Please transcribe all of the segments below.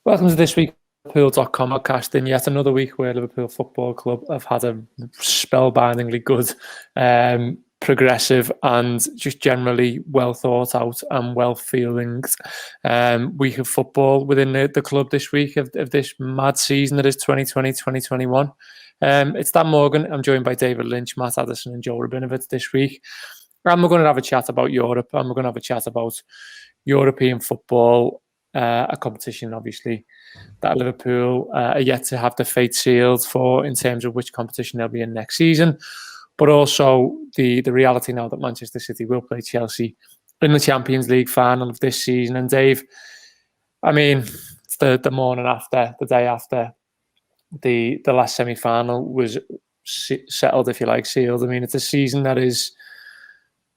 Welcome to this week Liverpool.com podcast. In yet another week where Liverpool Football Club have had a spellbindingly good, progressive and just generally well thought out and well feeling week of football within the club this week of this mad season that is 2020-2021. It's Dan Morgan. I'm joined by David Lynch, Matt Addison and Joel Rabinowitz this week. And we're going to have a chat about Europe, and we're going to have a chat about European football, a competition, obviously, that Liverpool are yet to have the fate sealed for in terms of which competition they'll be in next season, but also the reality now that Manchester City will play Chelsea in the Champions League final of this season. And Dave, I mean, it's the morning after, the day after the last semi-final was settled, if you like, sealed. I mean, it's a season that is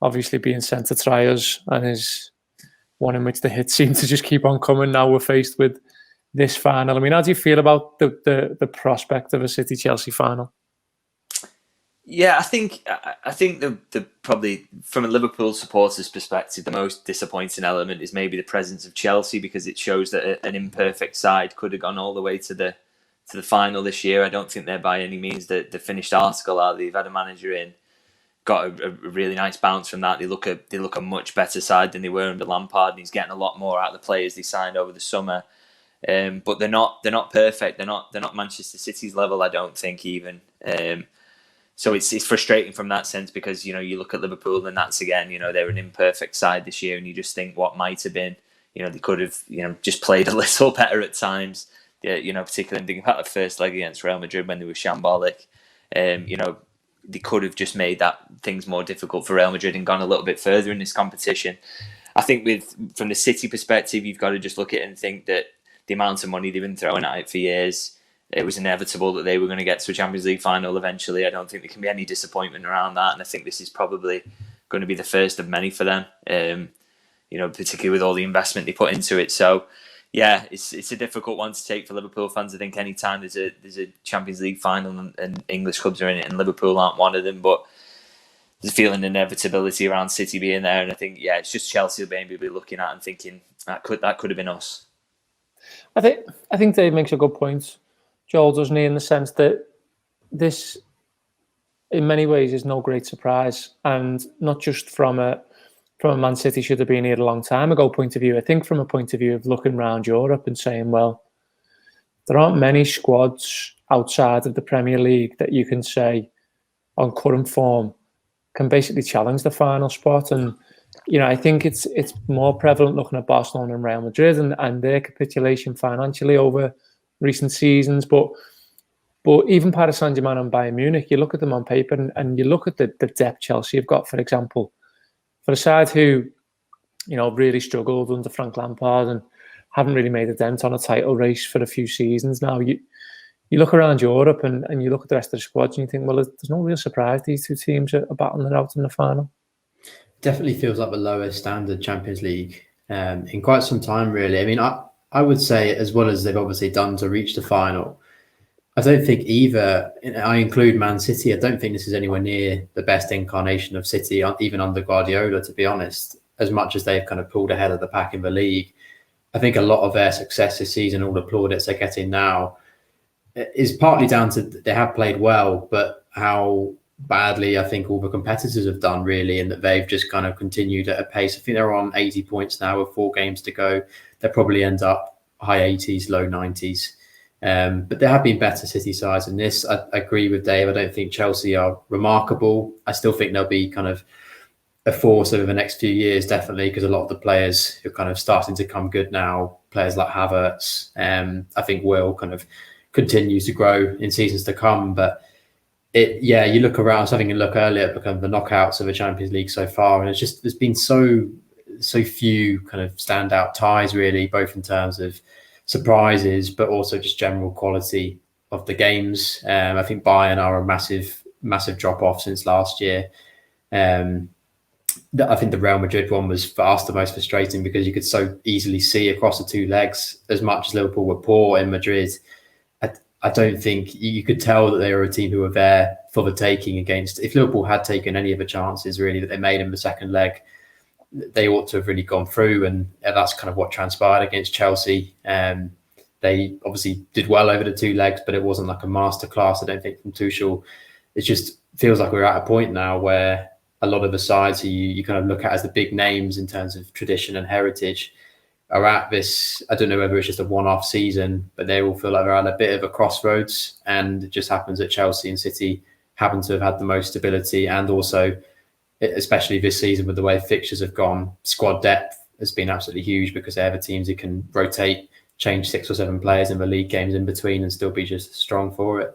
obviously being sent to try us and is one in which the hits seem to just keep on coming. Now we're faced with this final. I mean, how do you feel about the prospect of a City-Chelsea final? Yeah, I think the probably from a Liverpool supporter's perspective, the most disappointing element is maybe the presence of Chelsea, because it shows that an imperfect side could have gone all the way to the final this year. I don't think they're by any means the finished article, are they? They've had a manager in, got a really nice bounce from that. They look a much better side than they were under Lampard, and he's getting a lot more out of the players they signed over the summer. But they're not perfect. They're not Manchester City's level, I don't think, even. So it's frustrating from that sense, because you look at Liverpool and that's again they're an imperfect side this year, and you just think what might have been. They could have just played a little better at times. Particularly thinking about the first leg against Real Madrid when they were shambolic. They could have just made things more difficult for Real Madrid and gone a little bit further in this competition. I think from the City perspective, you've got to just look at it and think that the amount of money they've been throwing at it for years, it was inevitable that they were going to get to a Champions League final eventually. I don't think there can be any disappointment around that, and I think this is probably going to be the first of many for them. Particularly with all the investment they put into it. So, yeah, it's a difficult one to take for Liverpool fans. I think any time there's a Champions League final and English clubs are in it, and Liverpool aren't one of them, but there's a feeling inevitability around City being there, and I think it's just Chelsea will maybe be looking at and thinking that could have been us. I think Dave makes a good point, Joel, doesn't he, in the sense that this, in many ways, is no great surprise, and not just from a Man City should have been here a long time ago point of view. I think from a point of view of looking around Europe and saying, well, there aren't many squads outside of the Premier League that you can say on current form can basically challenge the final spot. And I think it's more prevalent looking at Barcelona and Real Madrid and their capitulation financially over recent seasons. But even Paris Saint-Germain and Bayern Munich, you look at them on paper and you look at the depth Chelsea have got, for example, for a side who, really struggled under Frank Lampard and haven't really made a dent on a title race for a few seasons now. You look around Europe and you look at the rest of the squads and you think, well, there's no real surprise these two teams are battling it out in the final. Definitely feels like the lowest standard Champions League in quite some time, really. I mean, I would say, as well as they've obviously done to reach the final, I don't think either, I include Man City, I don't think this is anywhere near the best incarnation of City, even under Guardiola, to be honest, as much as they've kind of pulled ahead of the pack in the league. I think a lot of their success this season, all the plaudits they're getting now, is partly down to they have played well, but how badly I think all the competitors have done, really, and that they've just kind of continued at a pace. I think they're on 80 points now with 4 games to go. They'll probably end up high 80s, low 90s. But there have been better City sides than this. I agree with Dave. I don't think Chelsea are remarkable. I still think they'll be kind of a force over the next few years, definitely, because a lot of the players who are kind of starting to come good now, players like Havertz, I think will kind of continue to grow in seasons to come. But you look around, I was having a look earlier at kind of the knockouts of the Champions League so far, and there's been so few kind of standout ties, really, both in terms of surprises, but also just general quality of the games. I think Bayern are a massive drop off since last year. I think the Real Madrid one was for us the most frustrating, because you could so easily see across the 2 legs, as much as Liverpool were poor in Madrid, I don't think you could tell that they were a team who were there for the taking against. If Liverpool had taken any of the chances really that they made in the second leg, they ought to have really gone through, and that's kind of what transpired against Chelsea. They obviously did well over the 2 legs, but it wasn't like a masterclass, I don't think, from Tuchel. It just feels like we're at a point now where a lot of the sides who you kind of look at as the big names in terms of tradition and heritage are at this, I don't know whether it's just a one-off season, but they all feel like they're at a bit of a crossroads. And it just happens that Chelsea and City happen to have had the most stability, and also, especially this season with the way fixtures have gone, squad depth has been absolutely huge because they're the teams who can rotate, change 6 or 7 players in the league games in between and still be just strong for it.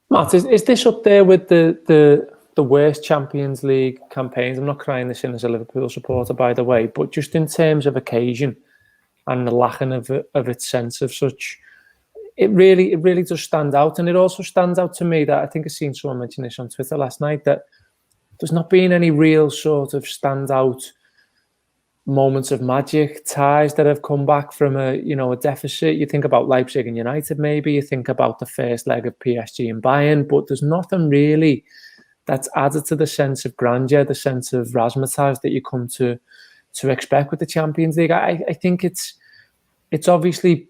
Matt, is this up there with the worst Champions League campaigns? I'm not crying this in as a Liverpool supporter, by the way, but just in terms of occasion and the lacking of its sense of such, it really does stand out. And it also stands out to me that I think I've seen someone mention this on Twitter last night, that there's not been any real sort of standout moments of magic, ties that have come back from a deficit. You think about Leipzig and United, maybe you think about the first leg of PSG and Bayern, but there's nothing really that's added to the sense of grandeur, the sense of razzmatazz that you come to expect with the Champions League. I think it's obviously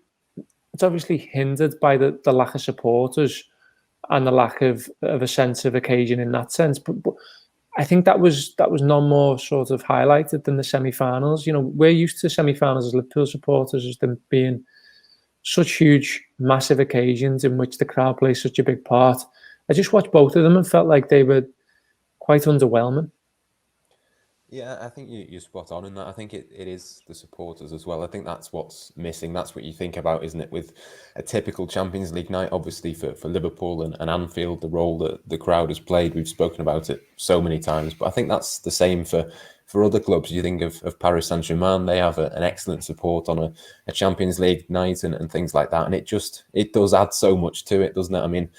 hindered by the lack of supporters and the lack of a sense of occasion in that sense. But I think that was none more sort of highlighted than the semi-finals. We're used to semi-finals as Liverpool supporters as them being such huge, massive occasions in which the crowd plays such a big part. I just watched both of them and felt like they were quite underwhelming. Yeah, I think you're spot on in that. I think it is the supporters as well. I think that's what's missing. That's what you think about, isn't it? With a typical Champions League night, obviously for Liverpool and Anfield, the role that the crowd has played, we've spoken about it so many times. But I think that's the same for other clubs. You think of Paris Saint-Germain, they have an excellent support on a Champions League night and things like that. And it does add so much to it, doesn't it? I mean,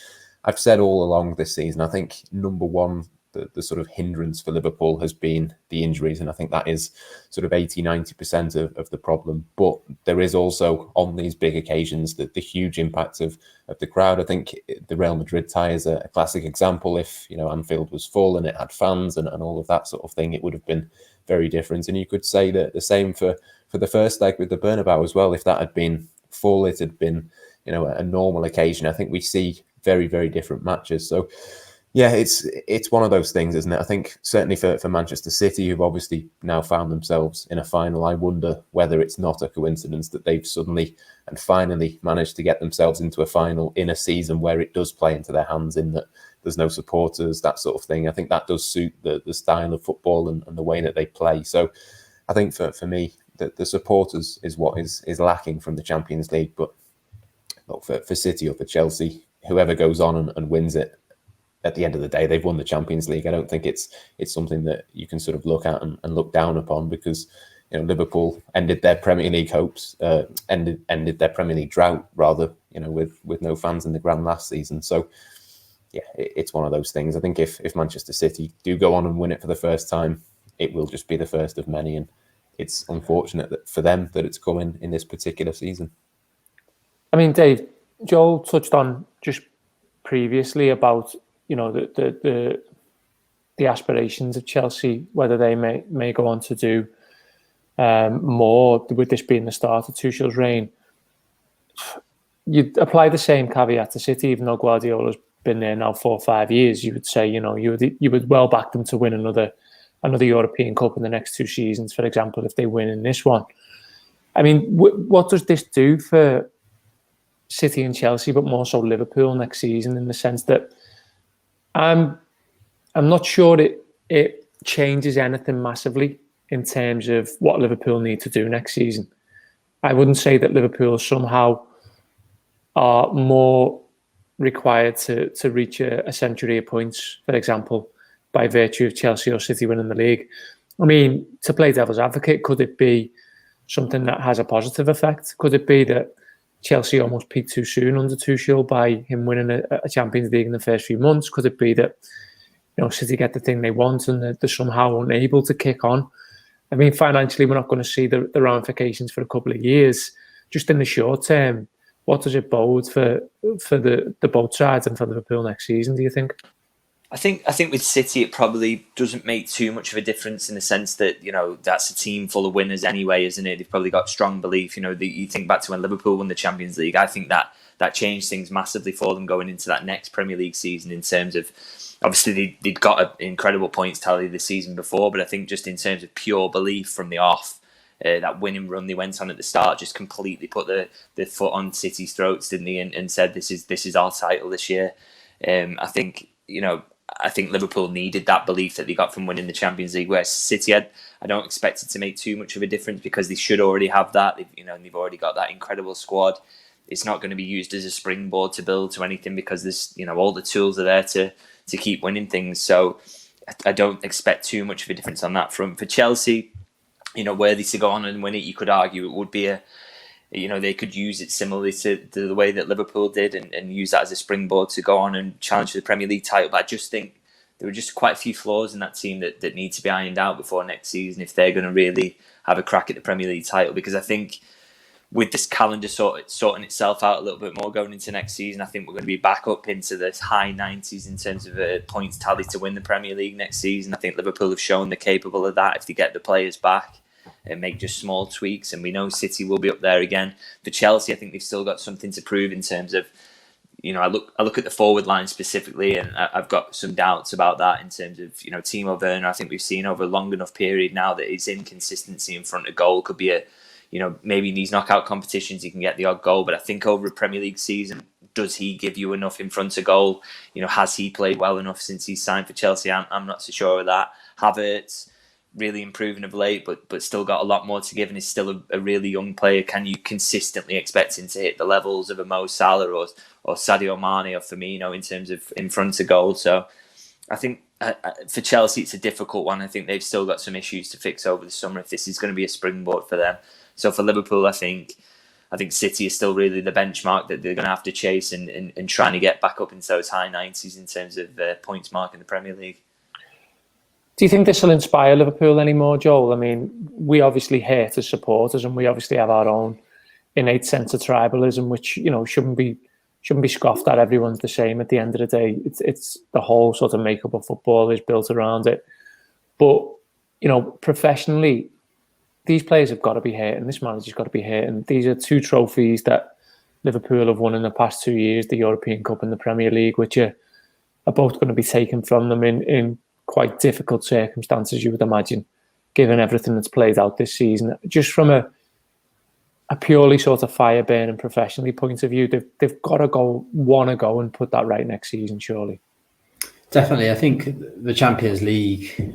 I've said all along this season, I think number one, the sort of hindrance for Liverpool has been the injuries. And I think that is sort of 80-90% of the problem. But there is also, on these big occasions, the huge impact of the crowd. I think the Real Madrid tie is a classic example. If, Anfield was full and it had fans and all of that sort of thing, it would have been very different. And you could say that the same for the first leg with the Bernabeu as well. If that had been full, it had been, a normal occasion. I think we see very, very different matches. So, yeah, it's one of those things, isn't it? I think certainly for Manchester City, who've obviously now found themselves in a final, I wonder whether it's not a coincidence that they've suddenly and finally managed to get themselves into a final in a season where it does play into their hands, in that there's no supporters, that sort of thing. I think that does suit the style of football and the way that they play. So I think for me, the supporters is what is lacking from the Champions League. But look, for City or for Chelsea, whoever goes on and wins it, at the end of the day, they've won the Champions League. I don't think it's something that you can sort of look at and look down upon, because Liverpool ended their Premier League hopes, ended their Premier League drought rather, with no fans in the ground last season. So yeah, it's one of those things. I think if Manchester City do go on and win it for the first time, it will just be the first of many, and it's unfortunate for them that it's coming in this particular season. I mean, Dave, Joel touched on just previously about the aspirations of Chelsea, whether they may go on to do more, with this being the start of Tuchel's reign. You'd apply the same caveat to City, even though Guardiola's been there now 4 or 5 years. You would say, you would well back them to win another European Cup in the next 2 seasons, for example, if they win in this one. I mean, what does this do for City and Chelsea, but more so Liverpool next season, in the sense that I'm not sure it changes anything massively in terms of what Liverpool need to do next season. I wouldn't say that Liverpool somehow are more required to reach a century of points, for example, by virtue of Chelsea or City winning the league. I mean, to play devil's advocate, could it be something that has a positive effect? Could it be that Chelsea almost peaked too soon under Tuchel by him winning a Champions League in the first few months? Could it be that City get the thing they want and they're somehow unable to kick on? I mean, financially, we're not going to see the ramifications for a couple of years. Just in the short term, what does it bode for the both sides and for Liverpool next season, do you think? I think with City it probably doesn't make too much of a difference in the sense that, you know, that's a team full of winners anyway, isn't it? They've probably got strong belief. You know, you think back to when Liverpool won the Champions League. I think that changed things massively for them going into that next Premier League season in terms of, obviously they'd got an incredible points tally the season before, but I think just in terms of pure belief from the off, that winning run they went on at the start just completely put the foot on City's throats, didn't they? And said this is our title this year. I think, you know, I think Liverpool needed that belief that they got from winning the Champions League. Whereas City, I don't expect it to make too much of a difference because they should already have that. They've already got that incredible squad. It's not going to be used as a springboard to build to anything because there's, you know, all the tools are there to keep winning things. So I don't expect too much of a difference on that front. For Chelsea, you know, worthy to go on and win it, you could argue it would be they could use it similarly to the way that Liverpool did and use that as a springboard to go on and challenge for the Premier League title. But I just think there were just quite a few flaws in that team that need to be ironed out before next season if they're going to really have a crack at the Premier League title. Because I think with this calendar sorting itself out a little bit more going into next season, I think we're going to be back up into the high 90s in terms of points tally to win the Premier League next season. I think Liverpool have shown they're capable of that if they get the players back and make just small tweaks, and we know City will be up there again. For Chelsea, I think they've still got something to prove in terms of, you know, I look at the forward line specifically, and I've got some doubts about that in terms of, you know, Timo Werner. I think we've seen over a long enough period now that his inconsistency in front of goal could be maybe in these knockout competitions he can get the odd goal, but I think over a Premier League season, does he give you enough in front of goal? You know, has he played well enough since he's signed for Chelsea? I'm not so sure of that. Havertz, really improving of late, but still got a lot more to give and is still a really young player. Can you consistently expect him to hit the levels of a Mo Salah or Sadio Mane or Firmino in terms of in front of goal? So I think for Chelsea it's a difficult one. I think they've still got some issues to fix over the summer if this is going to be a springboard for them. So for Liverpool, I think City is still really the benchmark that they're going to have to chase and trying to get back up into those high 90s in terms of points mark in the Premier League. Do you think this will inspire Liverpool anymore, Joel? I mean, we obviously hate as supporters, and we obviously have our own innate sense of tribalism, which, you know, shouldn't be scoffed at. Everyone's the same at the end of the day. It's the whole sort of makeup of football is built around it. But, you know, professionally, these players have got to be hating. This manager's got to be hating. These are two trophies that Liverpool have won in the past 2 years, the European Cup and the Premier League, which are both going to be taken from them in quite difficult circumstances, you would imagine, given everything that's played out this season. Just from a purely sort of fire burning professionally point of view, they've got to want to go and put that right next season, surely. Definitely. I think the Champions League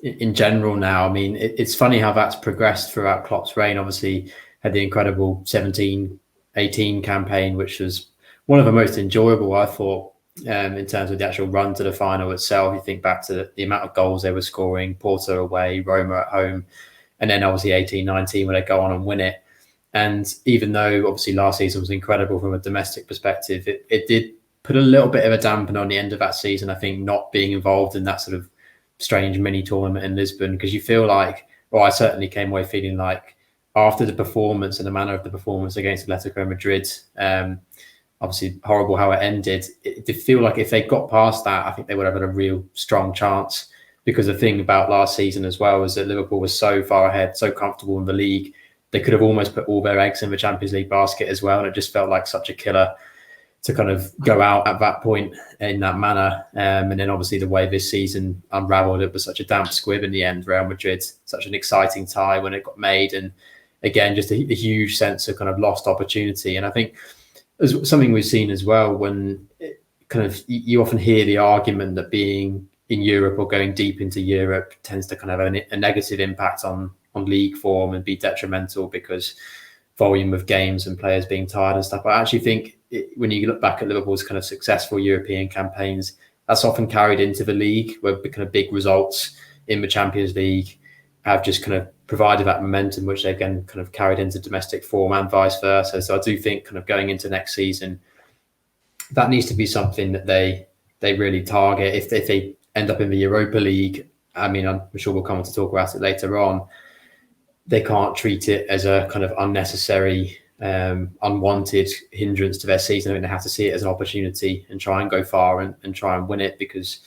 in general now, I mean, it's funny how that's progressed throughout Klopp's reign. Obviously had the incredible 17-18 campaign, which was one of the most enjoyable, I thought, in terms of the actual run to the final itself. You think back to the amount of goals they were scoring, Porto away, Roma at home, and then obviously 18-19 when they go on and win it. And even though obviously last season was incredible from a domestic perspective, it did put a little bit of a dampener on the end of that season, I think, not being involved in that sort of strange mini tournament in Lisbon, because you feel like, or I certainly came away feeling like, after the performance and the manner of the performance against Atletico Madrid, obviously horrible how it ended, it did feel like if they got past that, I think they would have had a real strong chance. Because the thing about last season as well is that Liverpool was so far ahead, so comfortable in the league, they could have almost put all their eggs in the Champions League basket as well. And it just felt like such a killer to kind of go out at that point in that manner. And then obviously the way this season unravelled, it was such a damp squib in the end. Real Madrid, such an exciting tie when it got made. And again, just a huge sense of kind of lost opportunity. And I think as something we've seen as well, when kind of you often hear the argument that being in Europe or going deep into Europe tends to kind of have a negative impact on league form and be detrimental because volume of games and players being tired and stuff. I actually think when you look back at Liverpool's kind of successful European campaigns, that's often carried into the league, where kind of big results in the Champions League have just kind of provided that momentum, which they again kind of carried into domestic form and vice versa. So I do think kind of going into next season, that needs to be something that they really target. If they end up in the Europa League, I mean, I'm sure we'll come on to talk about it later on, they can't treat it as a kind of unnecessary unwanted hindrance to their season. I think they have to see it as an opportunity and try and go far and try and win it, because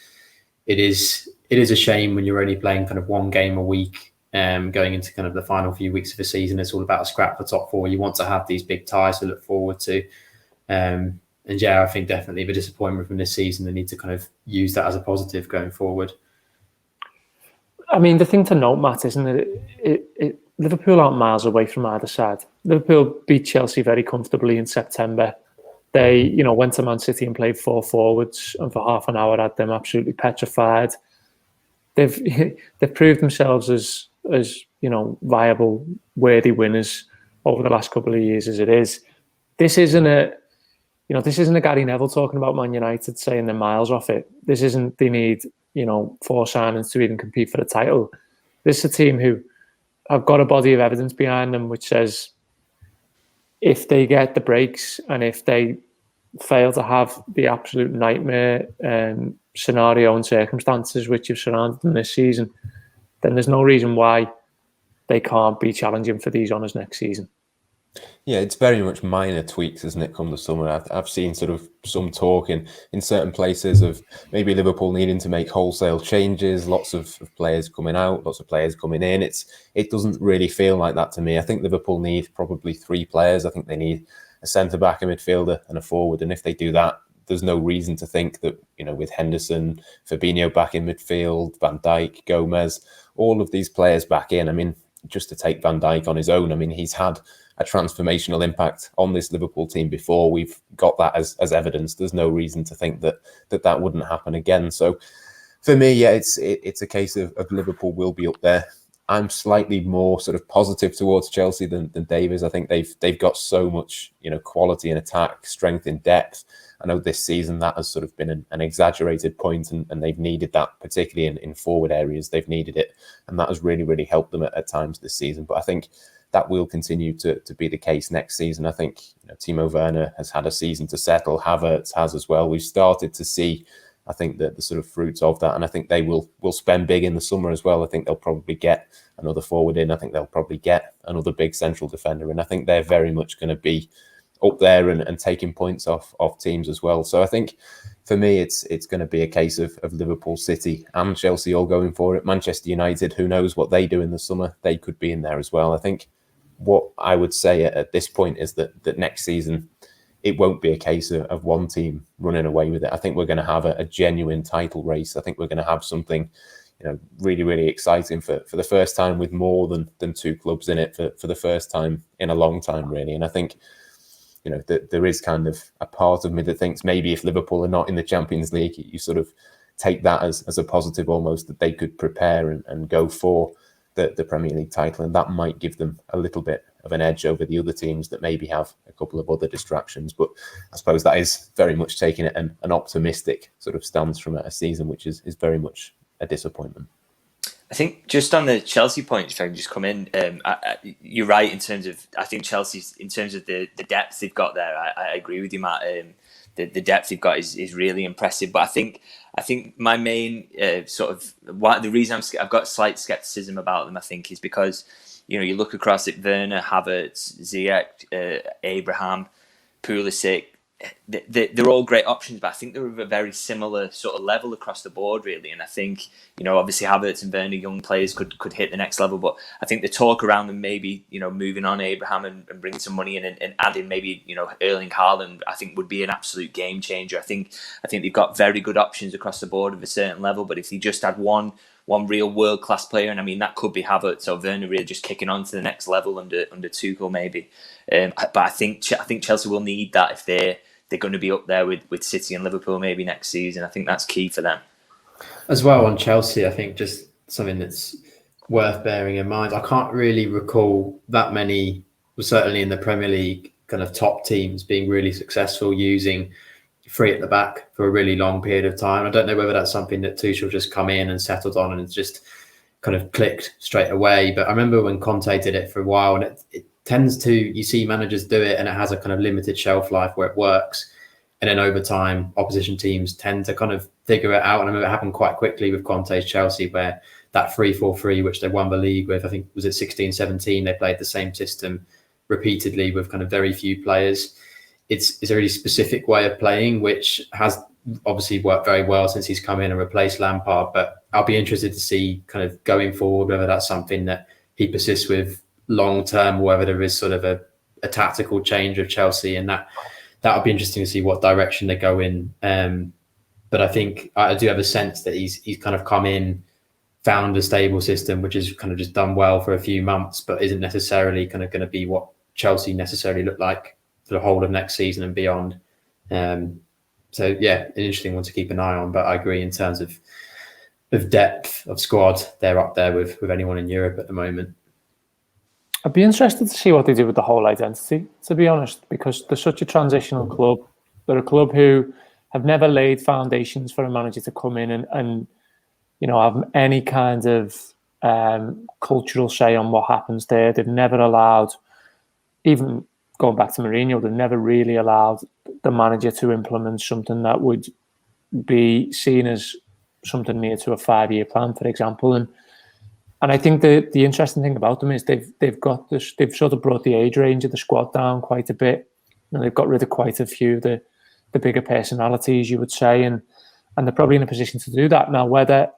it is a shame when you're only playing kind of one game a week, going into kind of the final few weeks of the season. It's all about a scrap for top four. You want to have these big ties to look forward to. And yeah, I think definitely the disappointment from this season, they need to kind of use that as a positive going forward. I mean, the thing to note, Matt, isn't it? Liverpool aren't miles away from either side. Liverpool beat Chelsea very comfortably in September. They, went to Man City and played 4 forwards, and for half an hour had them absolutely petrified. They've proved themselves as viable, worthy winners over the last couple of years as it is. This isn't a Gary Neville talking about Man United saying they're miles off it. This isn't they need 4 signings to even compete for the title. This is a team who have got a body of evidence behind them which says if they get the breaks and if they fail to have the absolute nightmare scenario and circumstances which have surrounded them this season, then there's no reason why they can't be challenging for these honours next season. Yeah, it's very much minor tweaks, isn't it, come the summer? I've seen sort of some talk in certain places of maybe Liverpool needing to make wholesale changes, lots of players coming out, lots of players coming in. It doesn't really feel like that to me. I think Liverpool need probably 3 players. I think they need a centre-back, a midfielder and a forward. And if they do that, there's no reason to think that, with Henderson, Fabinho back in midfield, Van Dijk, Gomez, all of these players back in. I mean, just to take Van Dijk on his own, I mean, he's had a transformational impact on this Liverpool team before. We've got that as evidence. There's no reason to think that wouldn't happen again. So for me, yeah, it's a case of Liverpool will be up there. I'm slightly more sort of positive towards Chelsea than Dave is. I think they've got so much, quality in attack, strength in depth. I know this season that has sort of been an exaggerated point, and they've needed that, particularly in forward areas. They've needed it, and that has really, really helped them at times this season. But I think that will continue to be the case next season. I think Timo Werner has had a season to settle. Havertz has as well. We've started to see, I think, the sort of fruits of that, and I think they will spend big in the summer as well. I think they'll probably get another forward in. I think they'll probably get another big central defender, and I think they're very much going to be up there and taking points off teams as well. So I think for me, it's going to be a case of Liverpool, City and Chelsea all going for it. Manchester United, who knows what they do in the summer? They could be in there as well. I think what I would say at this point is that next season, it won't be a case of one team running away with it. I think we're going to have a genuine title race. I think we're going to have something, really, really exciting for the first time, with more than 2 clubs in it for the first time in a long time, really. And I think, that there is kind of a part of me that thinks maybe if Liverpool are not in the Champions League, you sort of take that as a positive almost, that they could prepare and go for the Premier League title, and that might give them a little bit of an edge over the other teams that maybe have a couple of other distractions. But I suppose that is very much taking it an optimistic sort of stance from a season which is very much a disappointment. I think just on the Chelsea point, if I can just come in, you're right in terms of, I think Chelsea's, in terms of the depth they've got there, I agree with you, Matt. The depth they've got is really impressive. But I think my main the reason I've got slight scepticism about them, I think, is because you look across at Werner, Havertz, Ziyech, Abraham, Pulisic. They're all great options, but I think they're of a very similar sort of level across the board, really. And I think, obviously Havertz and Werner, young players, could hit the next level. But I think the talk around them maybe, moving on Abraham and bringing some money in and adding maybe, Erling Haaland, I think would be an absolute game changer. I think they've got very good options across the board of a certain level. But if they just had one real world-class player, and I mean, that could be Havertz or Werner really just kicking on to the next level under Tuchel maybe. But I think Chelsea will need that if they're going to be up there with City and Liverpool maybe next season. I think that's key for them. As well on Chelsea, I think just something that's worth bearing in mind, I can't really recall that many, certainly in the Premier League, kind of top teams being really successful using 3 at the back for a really long period of time. I don't know whether that's something that Tuchel just come in and settled on and it's just kind of clicked straight away. But I remember when Conte did it for a while, and it tends to, you see managers do it and it has a kind of limited shelf life where it works. And then over time, opposition teams tend to kind of figure it out. And I remember it happened quite quickly with Conte's Chelsea, where that 3-4-3, which they won the league with, I think, was it 16-17, they played the same system repeatedly with kind of very few players. It's a really specific way of playing, which has obviously worked very well since he's come in and replaced Lampard. But I'll be interested to see kind of going forward whether that's something that he persists with long term, or whether there is sort of a tactical change of Chelsea, and that'll be interesting to see what direction they go in. But I think I do have a sense that he's kind of come in, found a stable system, which has kind of just done well for a few months, but isn't necessarily kind of going to be what Chelsea necessarily look like for the whole of next season and beyond. So yeah, an interesting one to keep an eye on. But I agree, in terms of depth of squad, they're up there with anyone in Europe at the moment. I'd be interested to see what they do with the whole identity, to be honest, because they're such a transitional club. They're a club who have never laid foundations for a manager to come in and have any kind of cultural say on what happens there. They've never allowed, even going back to Mourinho, they've never really allowed the manager to implement something that would be seen as something near to a 5-year plan, for example. And I think the interesting thing about them is they've got this. They've sort of brought the age range of the squad down quite a bit. They've got rid of quite a few of the bigger personalities, you would say, and they're probably in a position to do that now. Whether,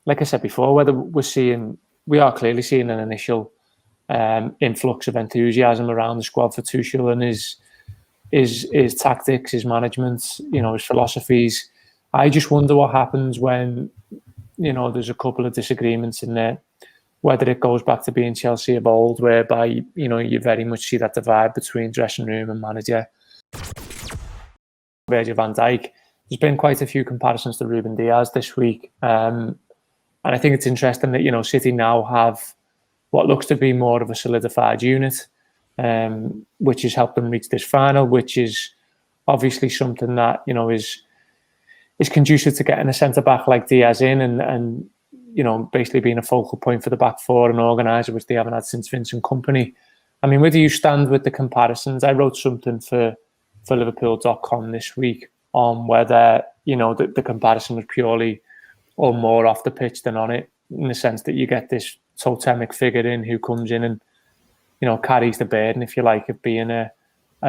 like I said before, whether we are clearly seeing an initial influx of enthusiasm around the squad for Tuchel and his tactics, his management, his philosophies. I just wonder what happens when there's a couple of disagreements in there, whether it goes back to being Chelsea of old, whereby you very much see that divide between dressing room and manager. Virgil van Dijk. There's been quite a few comparisons to Ruben Diaz this week, and I think it's interesting that City now have what looks to be more of a solidified unit, which has helped them reach this final, which is obviously something that is conducive to getting a centre back like Diaz in and basically being a focal point for the back four and organiser, which they haven't had since Vincent Kompany. I mean, where do you stand with the comparisons? I wrote something for Liverpool.com this week on whether the comparison was purely or more off the pitch than on it, in the sense that you get this totemic figure in who comes in and carries the burden, if you like, of being a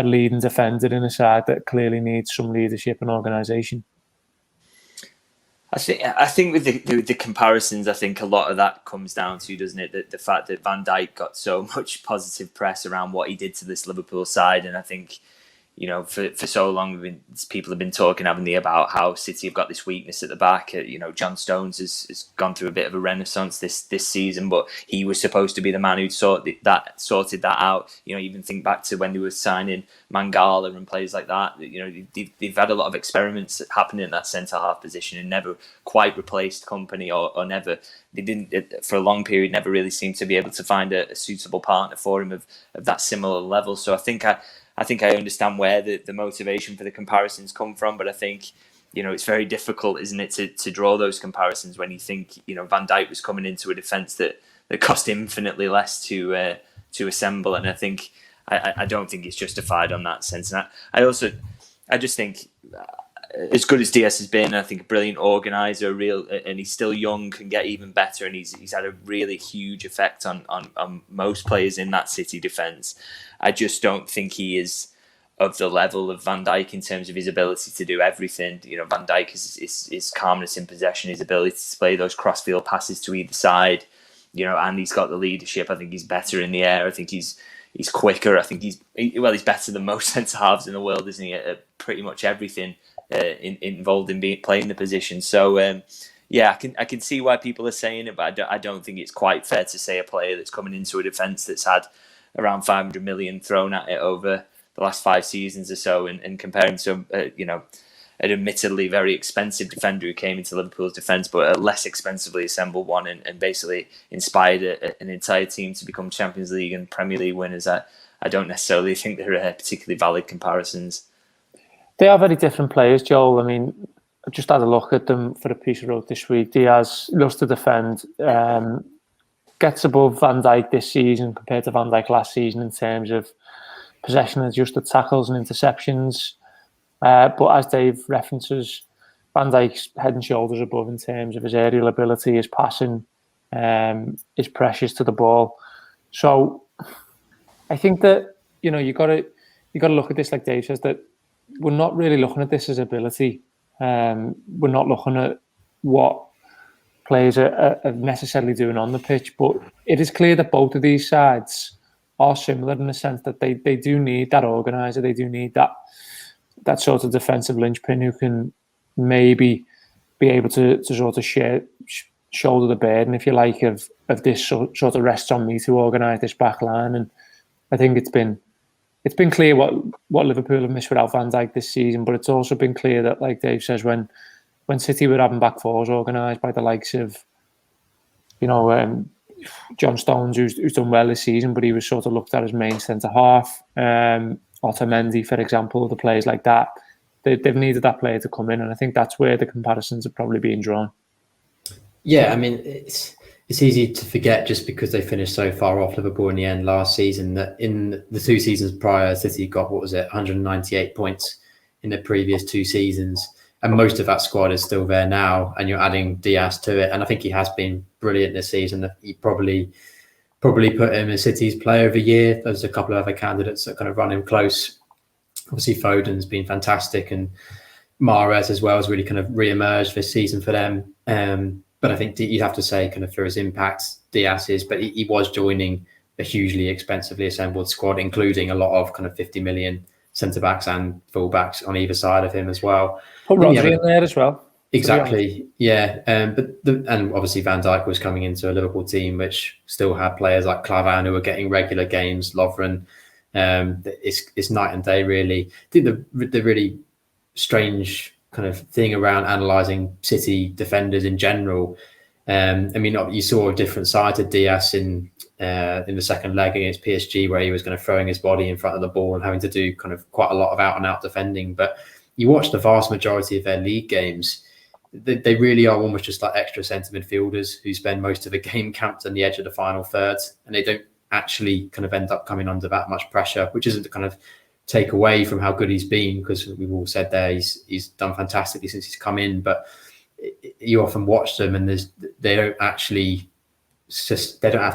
leading defender in a side that clearly needs some leadership and organisation. I think with the comparisons, I think a lot of that comes down to, doesn't it, the fact that Van Dijk got so much positive press around what he did to this Liverpool side, and I think for so long people have been talking, haven't they, about how City have got this weakness at the back. John Stones has gone through a bit of a renaissance this season, but he was supposed to be the man who sorted that out. Even think back to when they were signing Mangala and players like that. They've had a lot of experiments happening in that centre half position and never quite replaced Kompany or never. They didn't, for a long period, never really seemed to be able to find a suitable partner for him of that similar level. So I think I understand where the motivation for the comparisons come from, but I think it's very difficult, isn't it, to draw those comparisons when you think Van Dijk was coming into a defence that cost infinitely less to assemble, and I think I don't think it's justified on that sense. And I just think, as good as Diaz has been, I think a brilliant organiser, and he's still young, can get even better, and he's had a really huge effect on most players in that City defence. I just don't think he is of the level of Van Dijk in terms of his ability to do everything. Van Dijk is his calmness in possession, his ability to play those cross-field passes to either side, and he's got the leadership. I think he's better in the air. I think he's quicker. I think he's better than most centre-halves in the world, isn't he, at pretty much everything involved in playing the position. So I can see why people are saying it, but I don't think it's quite fair to say a player that's coming into a defence that's had around 500 million thrown at it over the last 5 seasons or so, and comparing to an admittedly very expensive defender who came into Liverpool's defence, but a less expensively assembled one, and basically inspired an entire team to become Champions League and Premier League winners. I don't necessarily think they're particularly valid comparisons. They are very different players, Joel. I mean, I just had a look at them for a piece I wrote this week. Diaz loves to defend, gets above Van Dijk this season compared to Van Dijk last season in terms of possession adjusted tackles and interceptions. But as Dave references, Van Dijk's head and shoulders above in terms of his aerial ability, his passing, his pressures to the ball. So I think that, you got to look at this, like Dave says, that we're not really looking at this as ability. We're not looking at what players are necessarily doing on the pitch, but it is clear that both of these sides are similar in the sense that they do need that organiser. They do need that sort of defensive linchpin who can maybe be able to sort of shoulder the burden, if you like, of this sort of rests on me to organise this back line. And I think it's been clear what Liverpool have missed without Van Dijk this season, but it's also been clear that, like Dave says, when City were having back fours organised by the likes of, John Stones, who's done well this season, but he was sort of looked at as main centre half. Otamendi, for example, the players like that, they've needed that player to come in, and I think that's where the comparisons are probably being drawn. Yeah, I mean, it's easy to forget just because they finished so far off Liverpool in the end last season that in the 2 seasons prior, City got, 198 points in the previous 2 seasons. And most of that squad is still there now, and you're adding Diaz to it. And I think he has been brilliant this season. He probably put him as City's player of the year. There's a couple of other candidates that kind of run him close. Obviously, Foden's been fantastic, and Mahrez as well has really kind of re-emerged this season for them. But I think you'd have to say kind of for his impact, Diaz is, but he was joining a hugely expensively assembled squad, including a lot of kind of 50 million centre-backs and full-backs on either side of him as well. Put Rodri in there as well. Exactly, yeah. And obviously Van Dijk was coming into a Liverpool team which still had players like Klavan who were getting regular games, Lovren. It's night and day, really. I think the really strange kind of thing around analysing City defenders in general. You saw a different side to Diaz in the second leg against PSG, where he was kind of throwing his body in front of the ball and having to do kind of quite a lot of out-and-out defending. But you watch the vast majority of their league games, they really are almost just like extra centre midfielders who spend most of the game camped on the edge of the final third, and they don't actually kind of end up coming under that much pressure, which isn't to kind of take away from how good he's been, because we've all said there he's done fantastically since he's come in. But you often watch them and they don't have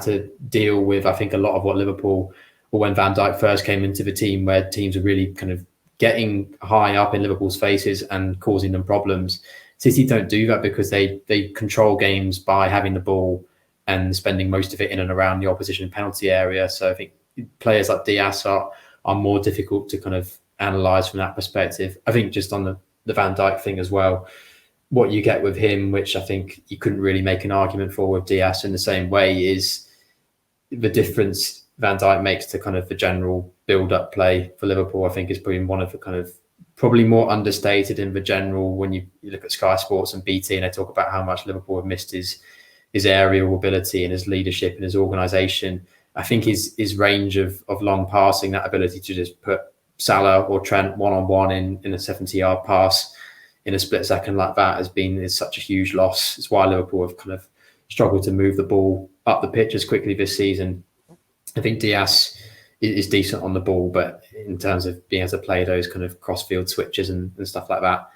to deal with, I think, a lot of what Liverpool, or when Van Dijk first came into the team, where teams are really kind of getting high up in Liverpool's faces and causing them problems. City don't do that because they control games by having the ball and spending most of it in and around the opposition penalty area. So I think players like Diaz are more difficult to kind of analyse from that perspective. I think just on the Van Dijk thing as well, what you get with him, which I think you couldn't really make an argument for with Diaz in the same way, is the difference Van Dijk makes to kind of the general build-up play for Liverpool. I think is probably one of the kind of probably more understated in the general. When you look at Sky Sports and BT and they talk about how much Liverpool have missed his aerial ability and his leadership and his organisation, I think his range of long passing, that ability to just put Salah or Trent one-on-one in a 70-yard pass in a split second like that is such a huge loss. It's why Liverpool have kind of struggled to move the ball up the pitch as quickly this season. I think Diaz is decent on the ball, but in terms of being able to play those kind of cross-field switches and stuff like that,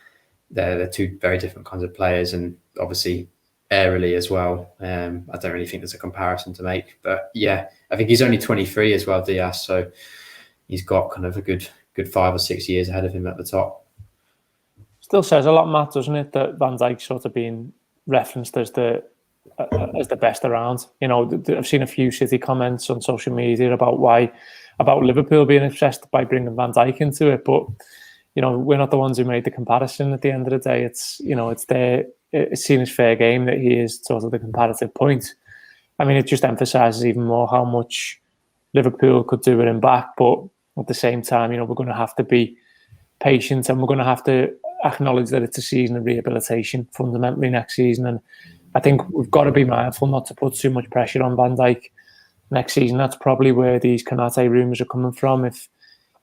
they're 2 very different kinds of players, and obviously aerially as well. I don't really think there's a comparison to make, but yeah, I think he's only 23 as well, Diaz, so he's got kind of a good 5 or 6 years ahead of him at the top. Still says a lot, Matt, doesn't it, that Van Dijk sort of being referenced as the best around. I've seen a few City comments on social media about Liverpool being obsessed by bringing Van Dijk into it, but we're not the ones who made the comparison. At the end of the day, it's seen as fair game that he is sort of the comparative point. I mean, it just emphasises even more how much Liverpool could do with him back, but at the same time, we're going to have to be patient, and we're going to have to acknowledge that it's a season of rehabilitation fundamentally next season. And I think we've got to be mindful not to put too much pressure on Van Dijk next season. That's probably where these Konate rumours are coming from. If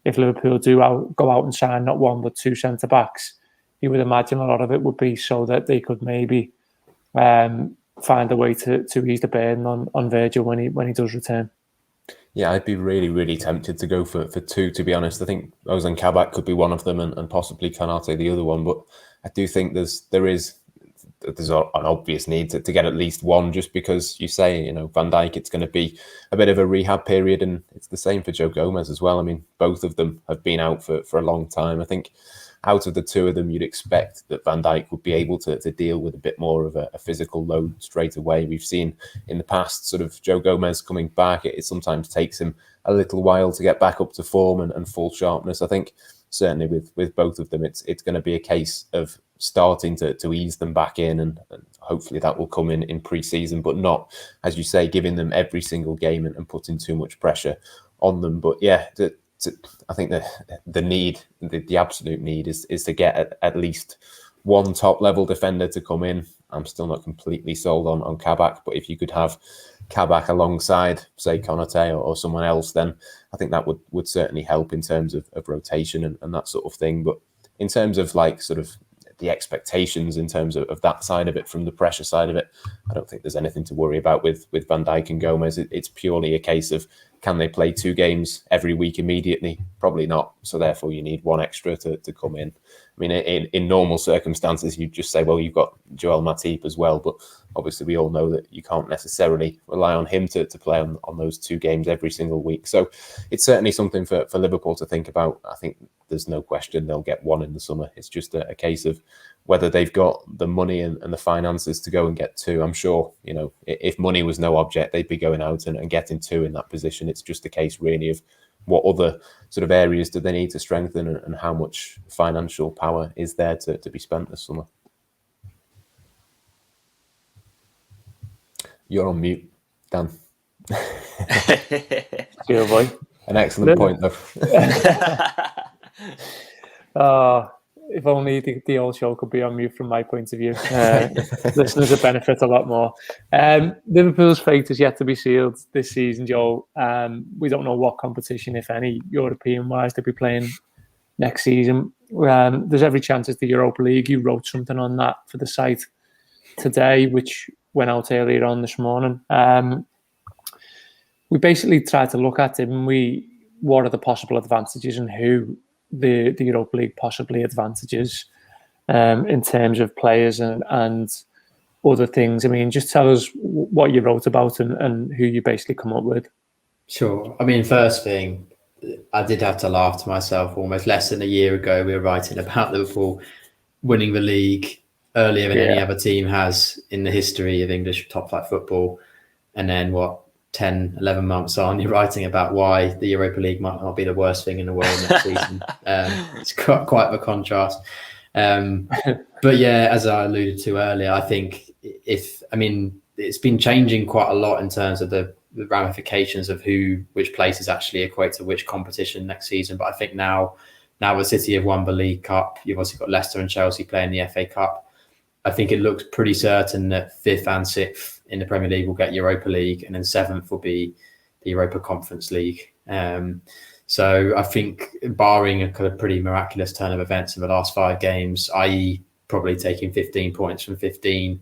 Liverpool do go out and sign not 1 but 2 centre-backs, you would imagine a lot of it would be so that they could maybe find a way to ease the burden on Virgil when he does return. Yeah, I'd be really, really tempted to go for 2, to be honest. I think Ozan Kabak could be one of them and possibly Konate the other one. But I do think there is there's an obvious need to get at least one, just because you say, Van Dijk, it's going to be a bit of a rehab period, and it's the same for Joe Gomez as well. I mean, both of them have been out for a long time. I think out of the two of them, you'd expect that Van Dijk would be able to deal with a bit more of a physical load straight away. We've seen in the past sort of Joe Gomez coming back, it sometimes takes him a little while to get back up to form and full sharpness. I think certainly with both of them, it's going to be a case of starting to ease them back in, and hopefully that will come in pre-season, but not, as you say, giving them every single game and putting too much pressure on them. But yeah, I think the need, the absolute need is to get at least one top level defender to come in. I'm still not completely sold on Kabak, but if you could have Kabak alongside, say, Konate or someone else, then I think that would certainly help in terms of rotation and that sort of thing. But in terms of like sort of the expectations in terms of that side of it, from the pressure side of it, I don't think there's anything to worry about with Van Dijk and Gomez. It's purely a case of, can they play 2 games every week immediately? Probably not. So therefore you need one extra to come in. I mean, in normal circumstances, you'd just say, well, you've got Joel Matip as well. But obviously we all know that you can't necessarily rely on him to play on those 2 games every single week. So it's certainly something for Liverpool to think about. I think there's no question they'll get one in the summer. It's just a case of whether they've got the money and the finances to go and get 2. I'm sure, if money was no object, they'd be going out and getting 2 in that position. It's just a case really of what other sort of areas do they need to strengthen, and how much financial power is there to be spent this summer. You're on mute, Dan. Dear boy. An excellent point, though. If only the old show could be on mute from my point of view. Listeners would benefit a lot more. Liverpool's fate is yet to be sealed this season, Joel. We don't know what competition, if any, European-wise, they'll be playing next season. There's every chance it's the Europa League. You wrote something on that for the site today, which went out earlier on this morning. We basically tried to look at it, and what are the possible advantages and who the Europa League possibly advantages in terms of players and other things. I mean, just tell us what you wrote about and who you basically come up with. Sure. I mean, first thing, I did have to laugh to myself. Almost less than a year ago, we were writing about Liverpool winning the league earlier than any other team has in the history of English top-flight football. And then 10, 11 months on, you're writing about why the Europa League might not be the worst thing in the world next season. It's quite a contrast. But yeah, as I alluded to earlier, I think it's been changing quite a lot in terms of the ramifications of which places actually equate to which competition next season. But I think now the City have won the League Cup. You've also got Leicester and Chelsea playing the FA Cup. I think it looks pretty certain that 5th and 6th in the Premier League will get Europa League, and then 7th will be the Europa Conference League. So I think, barring a kind of pretty miraculous turn of events in the last 5 games, i.e. probably taking 15 points from 15,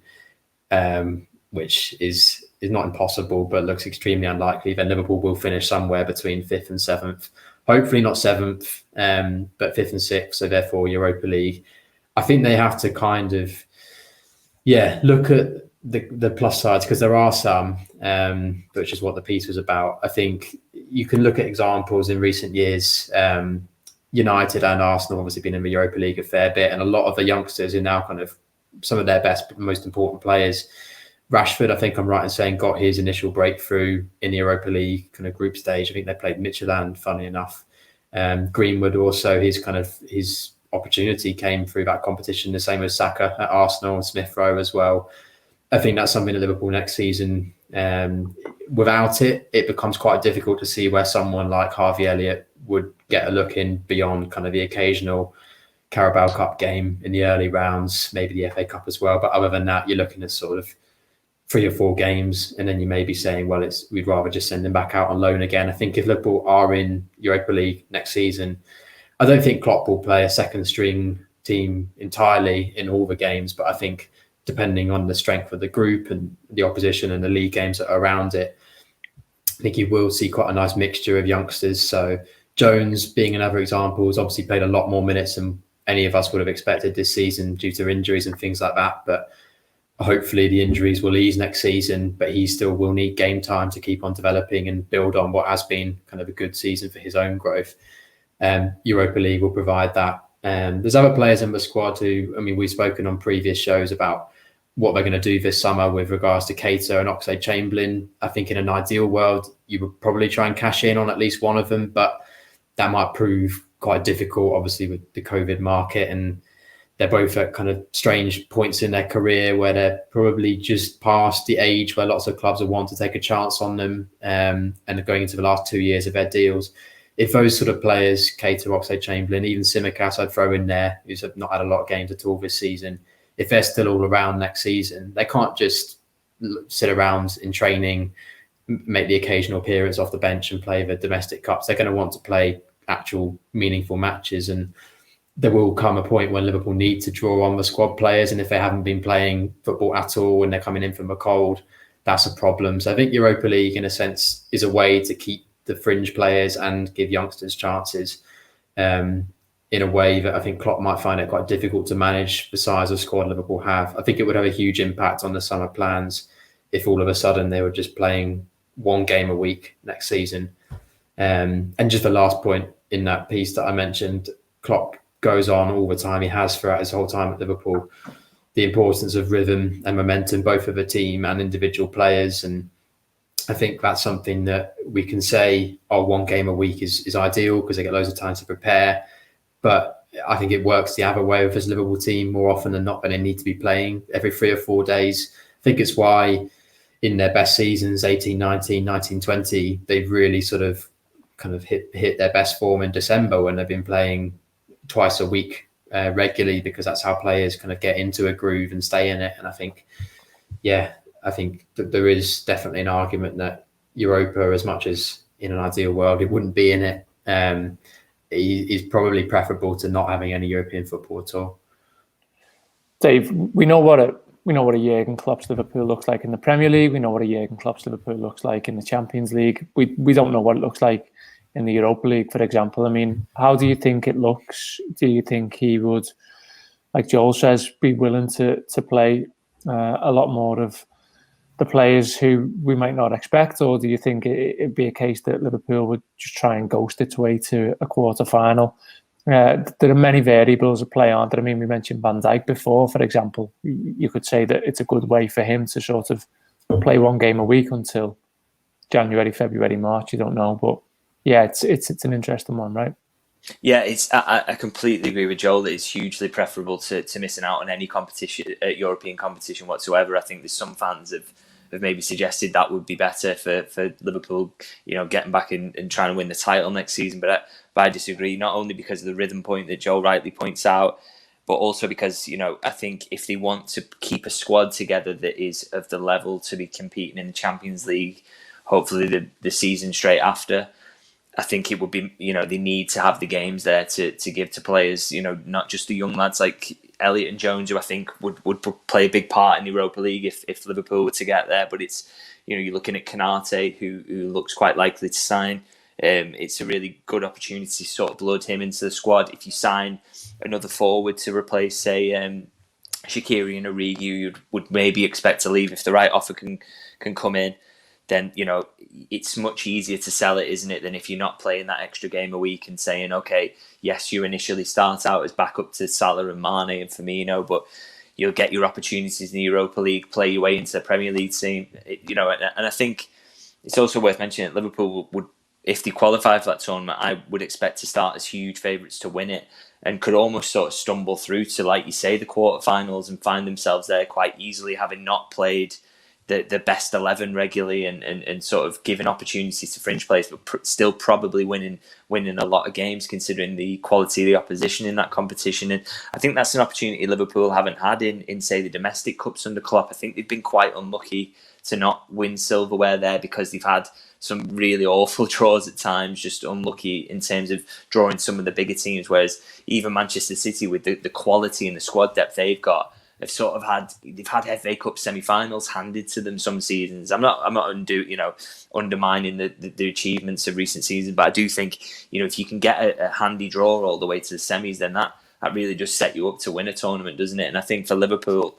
which is not impossible, but looks extremely unlikely, then Liverpool will finish somewhere between 5th and 7th. Hopefully not 7th, but 5th and 6th, so therefore Europa League. I think they have to kind of look at the plus sides, because there are some, which is what the piece was about. I think you can look at examples in recent years. United and Arsenal obviously been in the Europa League a fair bit, and a lot of the youngsters are now kind of some of their best, most important players. Rashford, I think I'm right in saying, got his initial breakthrough in the Europa League kind of group stage. I think they played Midtjylland, funny enough. Greenwood also, his opportunity came through that competition, the same as Saka at Arsenal and Smith Rowe as well. I think that's something at Liverpool next season. Without it becomes quite difficult to see where someone like Harvey Elliott would get a look in beyond kind of the occasional Carabao Cup game in the early rounds, maybe the FA Cup as well. But other than that, you're looking at sort of 3 or 4 games, and then you may be saying, well, we'd rather just send him back out on loan again. I think if Liverpool are in Europa League next season, I don't think Klopp will play a second string team entirely in all the games, but I think depending on the strength of the group and the opposition and the league games that are around it, I think you will see quite a nice mixture of youngsters. So Jones, being another example, has obviously played a lot more minutes than any of us would have expected this season due to injuries and things like that. But hopefully the injuries will ease next season, but he still will need game time to keep on developing and build on what has been kind of a good season for his own growth. Europa League will provide that. There's other players in the squad who, I mean, we've spoken on previous shows about what they're going to do this summer with regards to Keita and Oxlade-Chamberlain. I think in an ideal world, you would probably try and cash in on at least one of them, but that might prove quite difficult, obviously, with the COVID market. And they're both at kind of strange points in their career where they're probably just past the age where lots of clubs will want to take a chance on them, and are going into the last 2 years of their deals. If those sort of players, Keita, Oxlade-Chamberlain, even Tsimikas, I'd throw in there, who's not had a lot of games at all this season, if they're still all around next season, they can't just sit around in training, make the occasional appearance off the bench and play the domestic cups. They're going to want to play actual meaningful matches, and there will come a point when Liverpool need to draw on the squad players, and if they haven't been playing football at all and they're coming in from the cold, that's a problem. So I think Europa League, in a sense, is a way to keep the fringe players and give youngsters chances, in a way that I think Klopp might find it quite difficult to manage the size of squad Liverpool have. I think it would have a huge impact on the summer plans if all of a sudden they were just playing one game a week next season. And just the last point in that piece that I mentioned, Klopp goes on all the time, he has throughout his whole time at Liverpool, the importance of rhythm and momentum, both of the team and individual players. And I think that's something that we can say, one game a week is ideal because they get loads of time to prepare. But I think it works the other way with this Liverpool team more often than not, when they need to be playing every 3 or 4 days. I think it's why in their best seasons, 18-19, 19-20, they've really sort of kind of hit their best form in December when they've been playing twice a week regularly, because that's how players kind of get into a groove and stay in it. And I think that there is definitely an argument that Europa, as much as in an ideal world it wouldn't be in it, is probably preferable to not having any European football at all. Dave, we know what a Jurgen Klopp's Liverpool looks like in the Premier League. We know what a Jurgen Klopp's Liverpool looks like in the Champions League. We don't know what it looks like in the Europa League, for example. I mean, how do you think it looks? Do you think he would, like Joel says, be willing to play a lot more of the players who we might not expect, or do you think it'd be a case that Liverpool would just try and ghost its way to a quarter-final? There are many variables at play, aren't there? I mean, we mentioned Van Dijk before, for example. You could say that it's a good way for him to sort of play one game a week until January, February, March. You don't know, but yeah, it's an interesting one, right? Yeah, I completely agree with Joel that it's hugely preferable to missing out on any competition, European competition whatsoever. I think there's some fans have maybe suggested that would be better for Liverpool, getting back and trying to win the title next season. But I disagree, not only because of the rhythm point that Joel rightly points out, but also because, I think if they want to keep a squad together that is of the level to be competing in the Champions League, hopefully the season straight after, I think it would be, they need to have the games there to give to players, not just the young lads like Elliott and Jones, who I think would play a big part in the Europa League if Liverpool were to get there. But it's, you're looking at Konate, who looks quite likely to sign. It's a really good opportunity to sort of load him into the squad. If you sign another forward to replace, say, Shaqiri and Origi, you would maybe expect to leave if the right offer can come in. Then, it's much easier to sell it, isn't it, than if you're not playing that extra game a week and saying, okay, yes, you initially start out as backup to Salah and Mane and Firmino, but you'll get your opportunities in the Europa League, play your way into the Premier League team, and I think it's also worth mentioning that Liverpool would, if they qualify for that tournament, I would expect to start as huge favourites to win it, and could almost sort of stumble through to, like you say, the quarterfinals and find themselves there quite easily, having not played the best 11 regularly and sort of giving opportunities to fringe players, but still probably winning a lot of games considering the quality of the opposition in that competition. And I think that's an opportunity Liverpool haven't had in say the domestic cups under Klopp. I think they've been quite unlucky to not win silverware there because they've had some really awful draws at times, just unlucky in terms of drawing some of the bigger teams, whereas even Manchester City, with the quality and the squad depth they've got, they've had FA Cup semi-finals handed to them some seasons. I'm not undermining the achievements of recent seasons, but I do think, if you can get a handy draw all the way to the semis, then that really just set you up to win a tournament, doesn't it? And I think for Liverpool,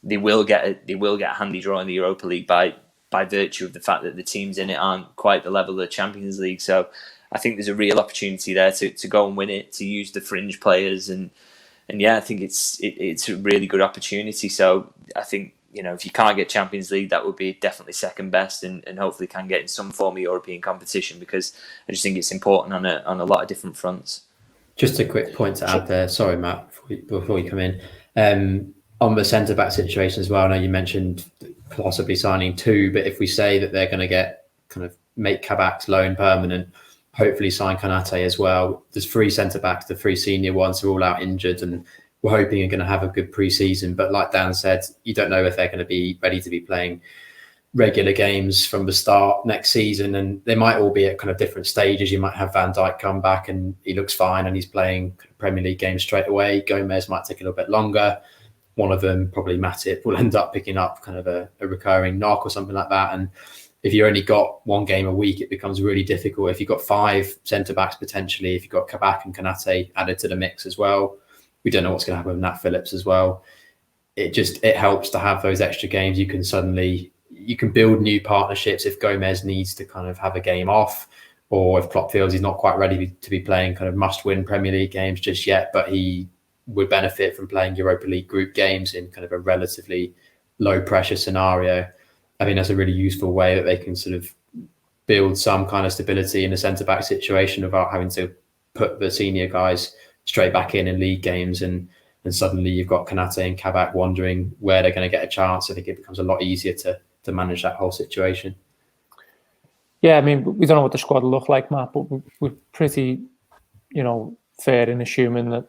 they will get a handy draw in the Europa League by virtue of the fact that the teams in it aren't quite the level of the Champions League. So I think there's a real opportunity there to go and win it, to use the fringe players, and yeah, I think it's a really good opportunity. So I think, if you can't get Champions League, that would be definitely second best, and hopefully can get in some form of European competition, because I just think it's important on a lot of different fronts. Just a quick point to add there. Sorry, Matt, before you come in. On the centre-back situation as well, I know you mentioned possibly signing 2, but if we say that they're going to make Kabak's loan permanent, hopefully sign Konate as well. There's 3 centre-backs, the 3 senior ones are all out injured, and we're hoping are going to have a good pre-season. But like Dan said, you don't know if they're going to be ready to be playing regular games from the start next season, and they might all be at kind of different stages. You might have Van Dijk come back and he looks fine and he's playing Premier League games straight away. Gomez might take a little bit longer. One of them, probably Matip, will end up picking up kind of a recurring knock or something like that. And if you only got 1 game a week, it becomes really difficult. If you've got 5 centre-backs potentially, if you've got Kabak and Konate added to the mix as well, we don't know what's going to happen with Nat Phillips as well. It helps to have those extra games. You can build new partnerships if Gomez needs to kind of have a game off, or if Klopp feels he's not quite ready to be playing kind of must-win Premier League games just yet, but he would benefit from playing Europa League group games in kind of a relatively low-pressure scenario. I think that's a really useful way that they can sort of build some kind of stability in a centre-back situation without having to put the senior guys straight back in league games, and suddenly you've got Konate and Kabak wondering where they're going to get a chance. I think it becomes a lot easier to manage that whole situation. Yeah, I mean, we don't know what the squad will look like, Matt, but we're pretty, fair in assuming that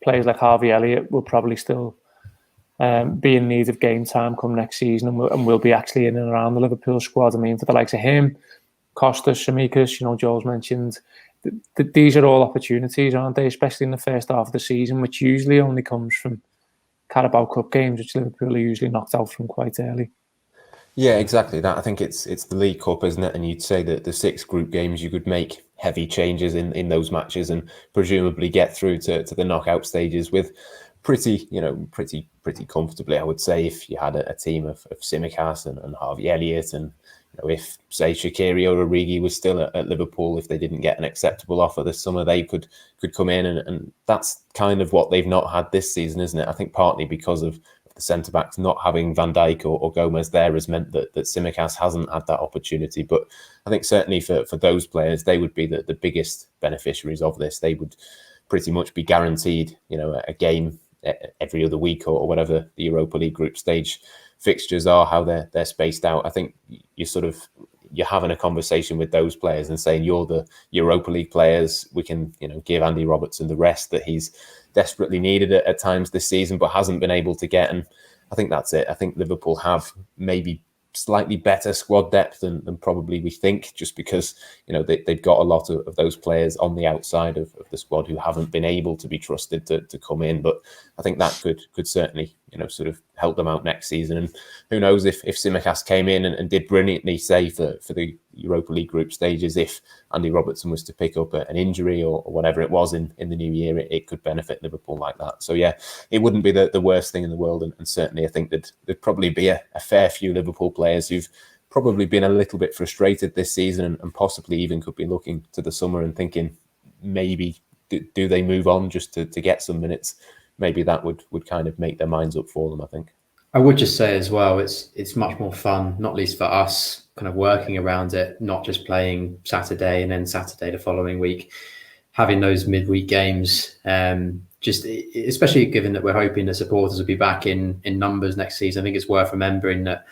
players like Harvey, Elliott will probably still be in need of game time come next season, and will be actually in and around the Liverpool squad. I mean, for the likes of him, Kostas, Tsimikas, Joel's mentioned, these are all opportunities, aren't they? Especially in the first half of the season, which usually only comes from Carabao Cup games, which Liverpool are usually knocked out from quite early. Yeah, exactly that. I think it's the League Cup, isn't it? And you'd say that the 6 group games, you could make heavy changes in those matches and presumably get through to the knockout stages with pretty comfortably, I would say, if you had a team of Tsimikas and Harvey, Elliott, and if, say, Shaqiri or Origi was still at Liverpool, if they didn't get an acceptable offer this summer, they could come in, and that's kind of what they've not had this season, isn't it? I think partly because of the centre-backs not having Van Dijk or Gomez there has meant that Tsimikas hasn't had that opportunity. But I think certainly for those players, they would be the biggest beneficiaries of this. They would pretty much be guaranteed, a game every other week or whatever the Europa League group stage fixtures are, how they're spaced out. I think you're having a conversation with those players and saying, you're the Europa League players. We can, give Andy Robertson the rest that he's desperately needed at times this season, but hasn't been able to get. And I think that's it. I think Liverpool have maybe slightly better squad depth than probably we think, just because they've got a lot of those players on the outside of the squad who haven't been able to be trusted to come in. But I think that could certainly sort of help them out next season. And who knows if Tsimikas came in and did brilliantly, say for the Europa League group stages, if Andy Robertson was to pick up an injury or whatever it was in the new year, it could benefit Liverpool like that. So yeah, it wouldn't be the worst thing in the world, and certainly I think that there'd probably be a fair few Liverpool players who've probably been a little bit frustrated this season and possibly even could be looking to the summer and thinking maybe do they move on just to get some minutes. Maybe that would kind of make their minds up for them, I think. I would just say as well, it's much more fun, not least for us, kind of working around it, not just playing Saturday and then Saturday the following week, having those midweek games, just especially given that we're hoping the supporters will be back in numbers next season. I think it's worth remembering that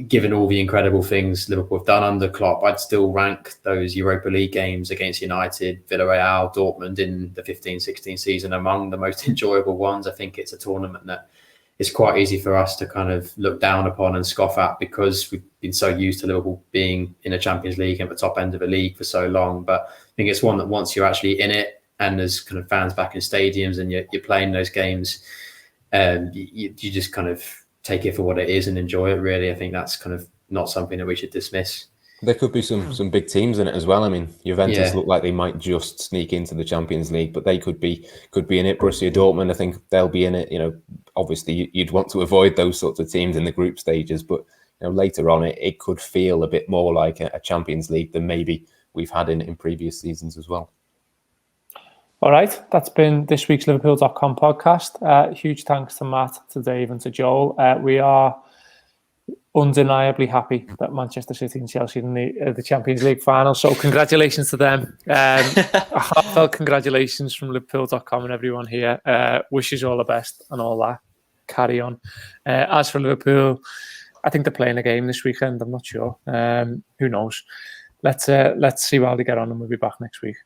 given all the incredible things Liverpool have done under Klopp, I'd still rank those Europa League games against United, Villarreal, Dortmund in the 15-16 season among the most enjoyable ones. I think it's a tournament that it's quite easy for us to kind of look down upon and scoff at because we've been so used to Liverpool being in a Champions League and at the top end of the league for so long. But I think it's one that once you're actually in it and there's kind of fans back in stadiums and you're playing those games, you just kind of take it for what it is and enjoy it, really. I think that's kind of not something that we should dismiss. There could be some big teams in it as well. I mean, Juventus look like they might just sneak into the Champions League, but they could be in it. Borussia Dortmund, I think they'll be in it. obviously you'd want to avoid those sorts of teams in the group stages, but later on it could feel a bit more like a Champions League than maybe we've had in previous seasons as well. All right, that's been this week's Liverpools.com podcast. Huge thanks to Matt, to Dave and to Joel. We are undeniably happy that Manchester City and Chelsea are in the Champions League final. So congratulations to them. A heartfelt congratulations from Liverpool.com and everyone here. Wishes all the best and all that. Carry on. As for Liverpool, I think they're playing a game this weekend. I'm not sure. Who knows? Let's see how they get on, and we'll be back next week.